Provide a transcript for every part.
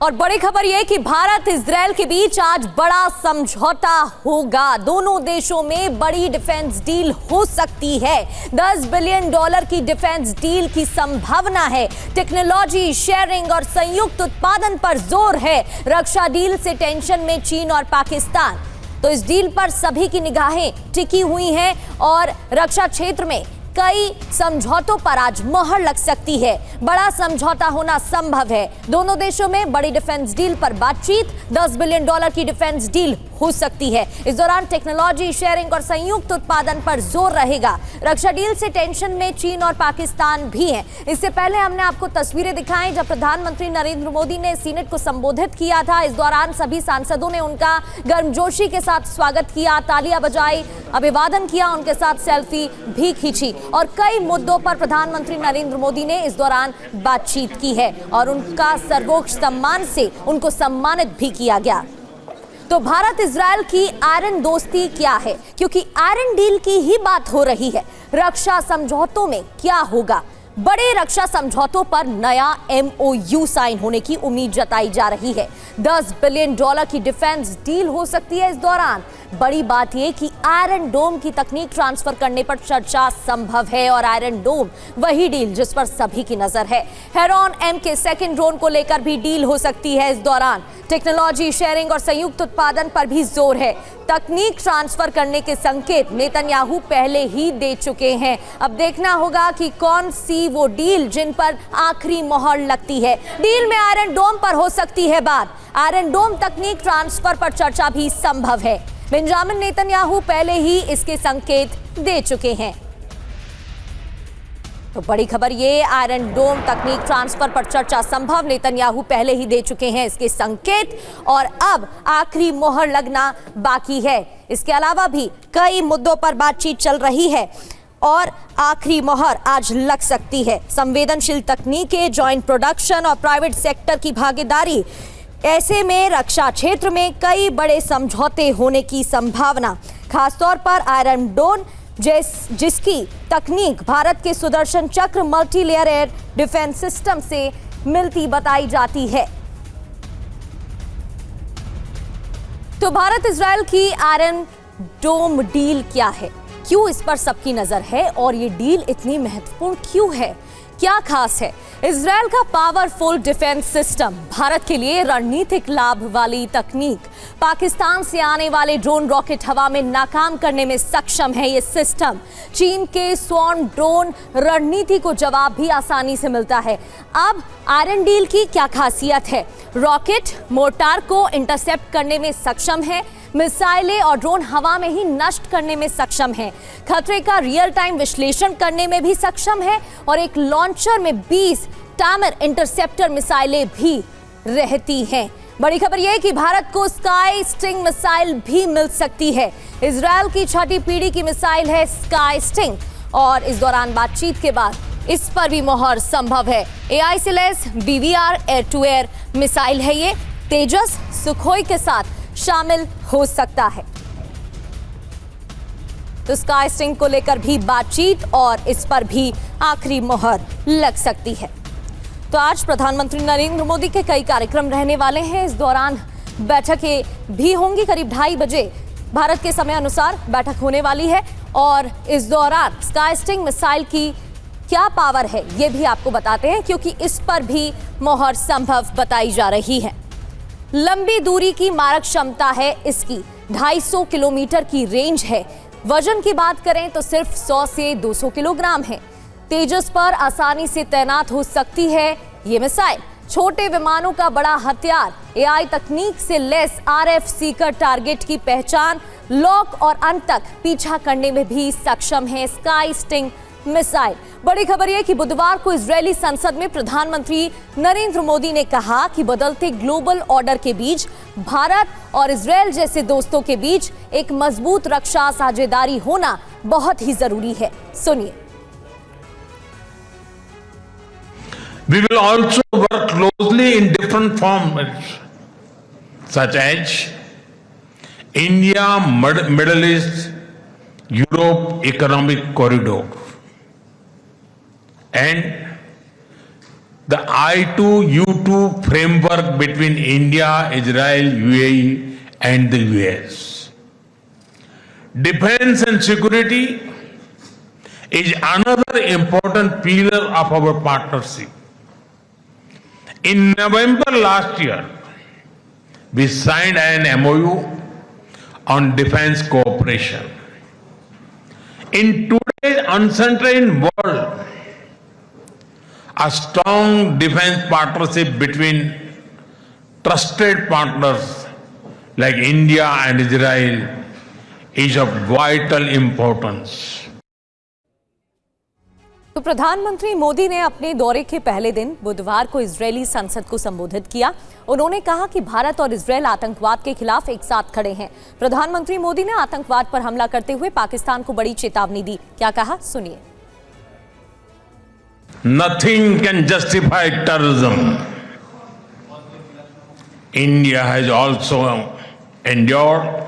और बड़ी खबर यह कि भारत इजराइल के बीच आज बड़ा समझौता होगा। दोनों देशों में बड़ी डिफेंस डील हो सकती है। $10 बिलियन की डिफेंस डील की संभावना है। टेक्नोलॉजी शेयरिंग और संयुक्त उत्पादन पर जोर है। रक्षा डील से टेंशन में चीन और पाकिस्तान, तो इस डील पर सभी की निगाहें टिकी हुई हैं और रक्षा क्षेत्र में कई समझौतों पर आज मोहर लग सकती है। बड़ा समझौता होना संभव है। दोनों देशों में बड़ी डिफेंस डील पर बातचीत, $10 बिलियन की डिफेंस डील हो सकती है। इस दौरान टेक्नोलॉजी शेयरिंग और संयुक्त उत्पादन पर जोर रहेगा। रक्षा डील से टेंशन में चीन और पाकिस्तान भी हैं। इससे पहले हमने आपको तस्वीरें दिखाई जब प्रधानमंत्री नरेंद्र मोदी ने सीनेट को संबोधित किया था। इस दौरान सभी सांसदों ने उनका गर्मजोशी के साथ स्वागत किया, तालियां बजाई, अभिवादन किया, उनके साथ सेल्फी भी खींची और कई मुद्दों पर प्रधानमंत्री नरेंद्र मोदी ने इस दौरान बातचीत की है और उनका सर्वोच्च सम्मान से उनको सम्मानित भी किया गया। तो भारत इजराइल की आयरन दोस्ती क्या है, क्योंकि आयरन डील की ही बात हो रही है। रक्षा समझौतों में क्या होगा? बड़े रक्षा समझौतों पर नया MOU साइन होने की उम्मीद जताई जा रही है। $10 बिलियन की डिफेंस डील हो सकती है। इस दौरान बड़ी बात यह कि आयरन डोम की तकनीक ट्रांसफर करने पर चर्चा संभव है और आयरन डोम वही डील जिस पर सभी की नजर है। हेरॉन M के सेकंड ड्रोन को लेकर भी डील हो सकती है। इस दौरान टेक्नोलॉजी शेयरिंग और संयुक्त उत्पादन पर भी जोर है। तकनीक ट्रांसफर करने के संकेत नेतन्याहू पहले ही दे चुके हैं। अब देखना होगा कि कौन सी वो डील जिन पर आखिरी मोहर लगती है। डील में आयरन डोम पर हो सकती है बात। आयरन डोम तकनीक ट्रांसफर पर चर्चा भी संभव है। बेंजामिन नेतन्याहू पहले ही इसके संकेत दे चुके हैं। तो बड़ी खबर ये, आयरन डोम तकनीक ट्रांसफर पर चर्चा संभव, नेतन्याहू पहले ही दे चुके हैं इसके संकेत और अब आखिरी मोहर लगना बाकी है। इसके अलावा भी कई मुद्दों पर बातचीत चल रही है और आखिरी मोहर आज लग सकती है। संवेदनशील तकनीकें, जॉइंट प्रोडक्शन और प्राइवेट सेक्टर की भागीदारी, ऐसे में रक्षा क्षेत्र में कई बड़े समझौते होने की संभावना, खासतौर पर आयरन डोम जिसकी तकनीक भारत के सुदर्शन चक्र multi layer air defence system से मिलती बताई जाती है। तो भारत इजराइल की आयरन डोम डील क्या है, क्यों इस पर सबकी नजर है और ये डील इतनी महत्वपूर्ण क्यों है, क्या खास है? इजराइल का पावरफुल डिफेंस सिस्टम, भारत के लिए रणनीतिक लाभ वाली तकनीक, पाकिस्तान से आने वाले ड्रोन रॉकेट हवा में नाकाम करने में सक्षम है ये सिस्टम। चीन के स्वॉर्म ड्रोन रणनीति को जवाब भी आसानी से मिलता है। अब आयरन डील की क्या खासियत है? रॉकेट मोर्टार को इंटरसेप्ट करने में सक्षम है, मिसाइलें और ड्रोन हवा में ही नष्ट करने में सक्षम है, खतरे का रियल टाइम विश्लेषण करने में भी सक्षम है और एक लॉन्चर में 20 टामर इंटरसेप्टर मिसाइलें भी रहती हैं। बड़ी खबर यह है कि भारत को स्काई स्टिंग मिसाइल भी मिल सकती है। इजराइल की छठी पीढ़ी की मिसाइल है स्काई स्टिंग और इस दौरान बातचीत के बाद इस पर भी मोहर संभव है। AI से लैस BVR air to air missile है ये, तेजस सुखोई के साथ शामिल हो सकता है। तो स्काई स्टिंग को लेकर भी बातचीत और इस पर भी आखिरी मोहर लग सकती है। तो आज प्रधानमंत्री नरेंद्र मोदी के कई कार्यक्रम रहने वाले हैं। इस दौरान बैठकें भी होंगी। करीब 2:30 बजे भारत के समय अनुसार बैठक होने वाली है और इस दौरान स्काई स्टिंग मिसाइल की क्या पावर है ये भी आपको बताते हैं, क्योंकि इस पर भी मोहर संभव बताई जा रही है। लंबी दूरी की मारक क्षमता है इसकी, 250 किलोमीटर की रेंज है। वजन की बात करें तो सिर्फ 100 से 200 किलोग्राम है। तेजस पर आसानी से तैनात हो सकती है ये मिसाइल। छोटे विमानों का बड़ा हथियार, AI तकनीक से लैस RF सीकर टारगेट की पहचान, लॉक और अंत तक पीछा करने में भी सक्षम है स्काई स्टिंग मिसाइल। बड़ी खबर यह कि बुधवार को इजरायली संसद में प्रधानमंत्री नरेंद्र मोदी ने कहा कि बदलते ग्लोबल ऑर्डर के बीच भारत और इजरायल जैसे दोस्तों के बीच एक मजबूत रक्षा साझेदारी होना बहुत ही जरूरी है। सुनिए। We will also work closely in different formats such as India, Middle East, Europe Economic Corridor and the I2U2 framework between India, Israel, UAE, and the US. Defense and security is another important pillar of our partnership. In November last year, we signed an MOU on defense cooperation. In today's uncertain world, a strong defense partnership between trusted partners like India and Israel is of vital importance. तो प्रधानमंत्री मोदी ने अपने दौरे के पहले दिन बुधवार को इजरायली संसद को संबोधित किया। उन्होंने कहा कि भारत और इजरायल आतंकवाद के खिलाफ एक साथ खड़े हैं। प्रधानमंत्री मोदी ने आतंकवाद पर हमला करते हुए पाकिस्तान को बड़ी चेतावनी दी। क्या कहा, सुनिए। Nothing can justify terrorism. India has also endured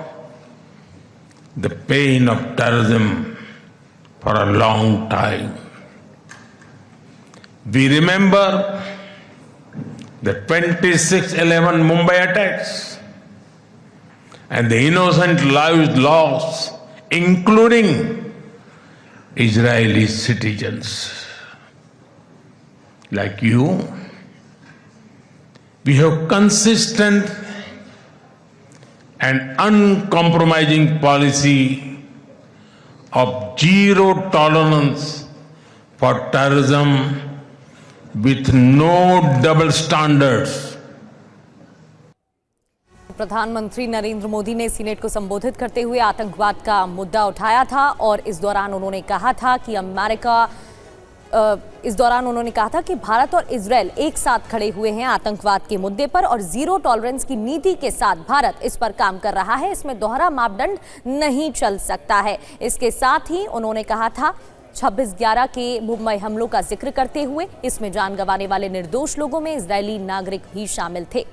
the pain of terrorism for a long time. We remember the 26/11 Mumbai attacks and the innocent lives lost, including Israeli citizens. Like you, we have consistent and uncompromising policy of zero tolerance for terrorism with no double standards. प्रधानमंत्री नरेंद्र मोदी ने senate को संबोधित करते हुए आतंकवाद का मुद्दा उठाया था और इस दौरान उन्होंने कहा था कि भारत और इजरायल एक साथ खड़े हुए हैं आतंकवाद के मुद्दे पर और जीरो टॉलरेंस की नीति के साथ भारत इस पर काम कर रहा है। इसमें दोहरा मापदंड नहीं चल सकता है। इसके साथ ही उन्होंने कहा था 26/11 के मुंबई हमलों का जिक्र करते हुए इसमें जान गंवाने वाले निर्दोष लोगों में इजरायली नागरिक भी शामिल थे।